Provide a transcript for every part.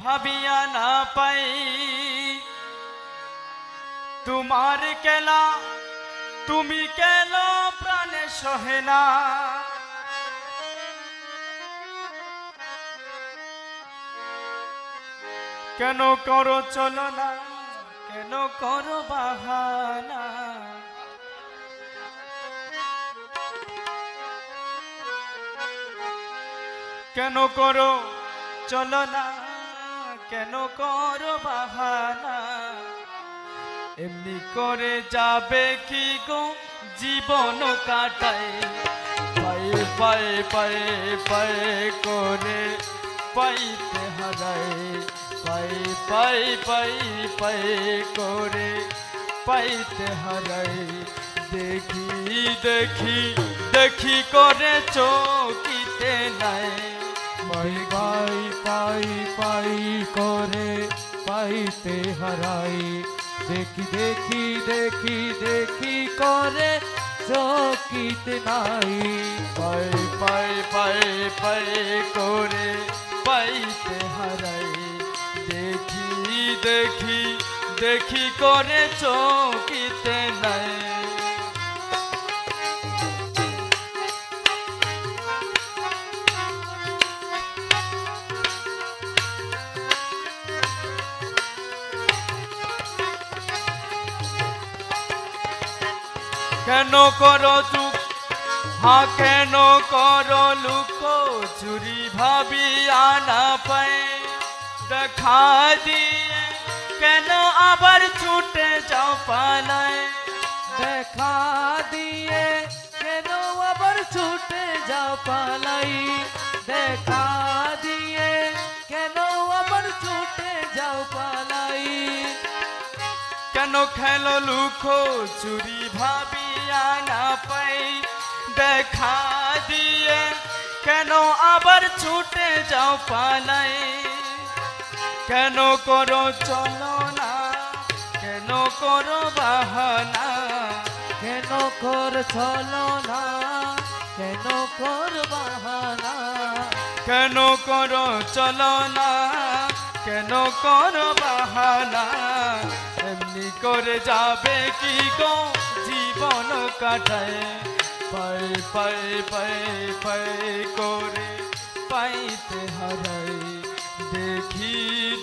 ভাবিয়া না পাই তোমার কেলা তুমি কেন প্রাণে সহে না কেন করো চলো না কেন করো বাহানা কেন করো চলো না কেন করো বাহানা এমনি করে যাবে কি গো জীবন কাটায় পায়ে পায়ে পায়ে পায়ে করে পাইতে হারায় পায়ে পায়ে পায়ে পায়ে করে পাইতে হারায় দেখি দেখি দেখি করে চকিতে নাই পাই পাই পাই পাই করে পাইতে হারাই দেখি দেখি দেখি দেখি করে চকিতে নাই পাই পাই পাই পাই করে পাইতে হারাই দেখি দেখি দেখি করে চকিতে নাই কেন করো চুপ হা কেন করো লুকো চুরি ভাবিয়া না পাই দেখা দিয়ে কেন আবার ছুটে যাও পালায় দেখা দিয়ে কেন আবার ছুটে যাও পালাই দেখা দিয়ে কেন আবার ছুটে যাও পালাই কেন খেলো লুকো চুরি ভাবিয়া না পাই দেখা দিয়ে কেন আবার ছুটে যাও পালাই কেন করো চলো না কেন করো বাহানা কেন কর চলো না কেন কর বাহানা কেন করো চলো না কেন করো বাহানা এমনি করে যাবে কি গো জীবন কাটায় পাই পাই পাই পাই করে পাইতে হারাই দেখি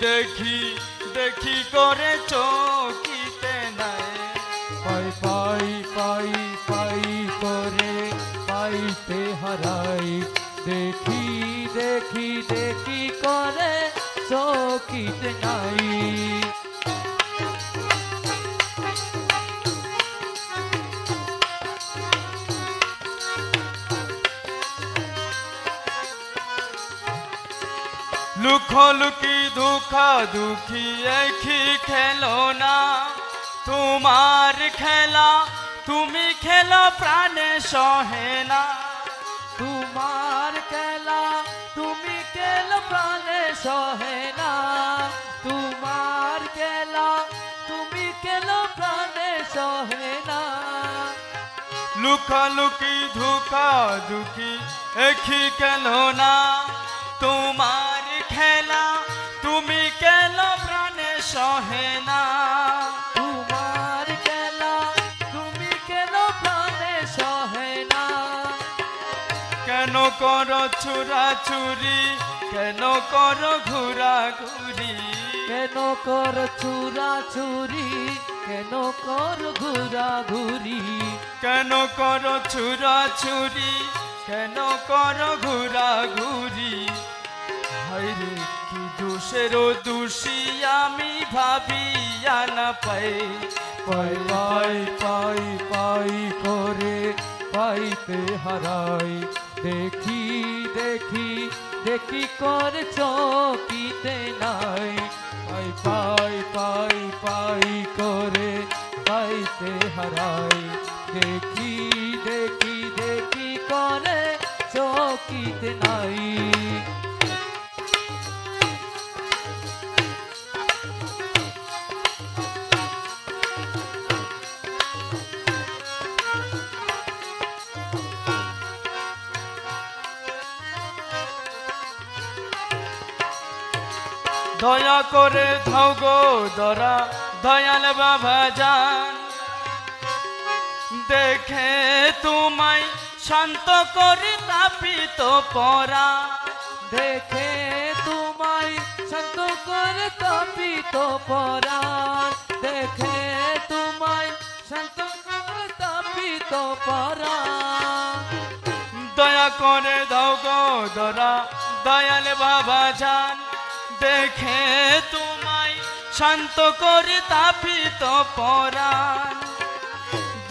দেখি দেখি করে চকিতে নাই পাই পাই পাই পাই করে পাইতে হারাই দেখি দেখি দেখি করে চকিতে নাই লুকোলুকি ধোখা দুঃখী একই খেলো না তোমার খেলা তুমি খেলো প্রাণে সহে না তোমার খেলা তুমি খেলো প্রাণে সহে না তোমার খেলা তুমি খেলো প্রাণে সহে না লুকোলুকি ধোখা দুঃখী একই খেলো না তোমার খেলা তুমি কেন প্রাণে সহে না তোমার খেলা তুমি কেন প্রাণে সহে না কেন করো চুরাচুরি কেন করো ঘুরাঘুরি কেন কর চুরা চুরি কেন কর ঘুরা ঘুরি কেন করো চুরাচুরি কেন করো ঘুরাঘুরি হায়রে কি দোষেরও দোষী আমি ভাবিয়া না পাই পাই পাই পাই পাই করে পাইতে হারাই দেখি দেখি দেখি কর চকিতে নাই পাই পাই পাই পাই করে পাইতে হারাই দেখি দেখি দেখি করে চকিতে নাই দয়া করে ধাও গো দরা দয়াল বাবা জান দেখে তোমায় শান্ত করি তাপিত পরা দেখে তোমায় শান্ত করে তাপিত পরাণ দেখে তোমায় শান্ত করে তাপিত পরাণ দয়া করে দাও গো দরা দয়াল বাবা জান দেখে তোমায় শান্ত করি তাপিত পরাণ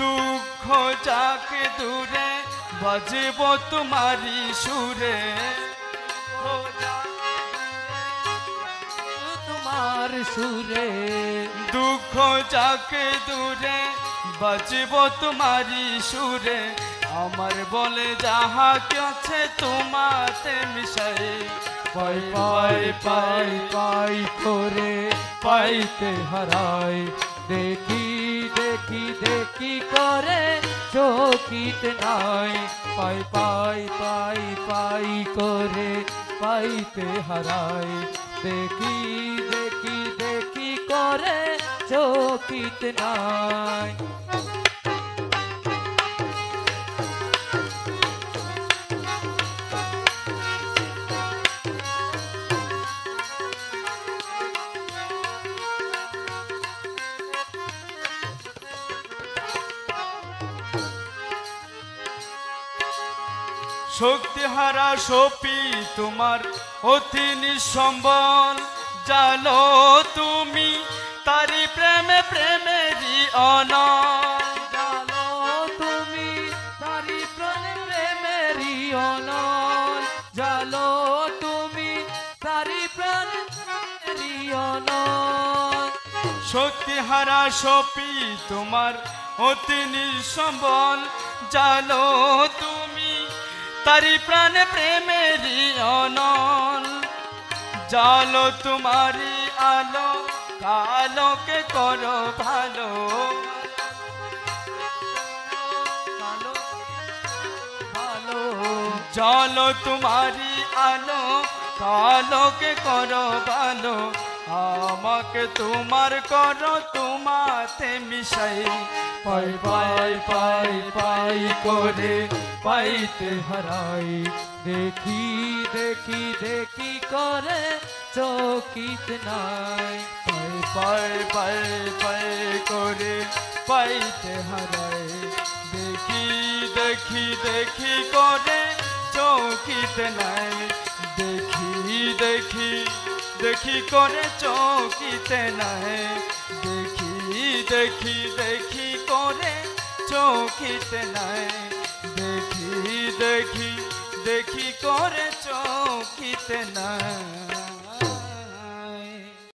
দুঃখ যাকে দূরে বাজব তোমারি সুরে তোমার সুরে দুঃখ যাকে দূরে বাজব তোমারি সুরে আমার বলে যাহা আছে তোমাতে মিশাই পাই পাই পাই পাই করে পাইতে হারাই দেখি দেখি দেখি করে চকিত নাই পাই পাই পাই পাই করে পাইতে হারাই দেখি দেখি দেখি করে চকিত নাই শক্তিহারা সপি তোমার অতি নিঃসম্বল জানো তুমি তারি প্রেমে প্রেমেরই অনল জানো তুমি তারি প্রাণে প্রেমেরই অনল জানো তুমি তারি প্রাণে প্রেমেরই অনল শক্তিহারা সপি তোমার অতি নিঃসম্বল জানো তুমি তারি প্রাণে প্রেমেরই অনল জালো তোমারি আলো কালোকে করো ভালো ভালো ভালো জালো তোমারি আলো কালোকে করো ভালো আমাকে তোমার করো তোমাতে মিশাই পাই পাই পাই পাই করে পাইতে হারাই দেখি দেখি দেখি করে চকিত নাই পাই পাই পাই পাই করে পাইতে হারাই দেখি দেখি দেখি করে চৌকিতে নাই দেখি দেখি দেখি করে চৌকিতে নাই দেখি দেখি দেখি করে চৌকিতে নাই দেখি দেখি দেখি করে চৌকিতে নাই।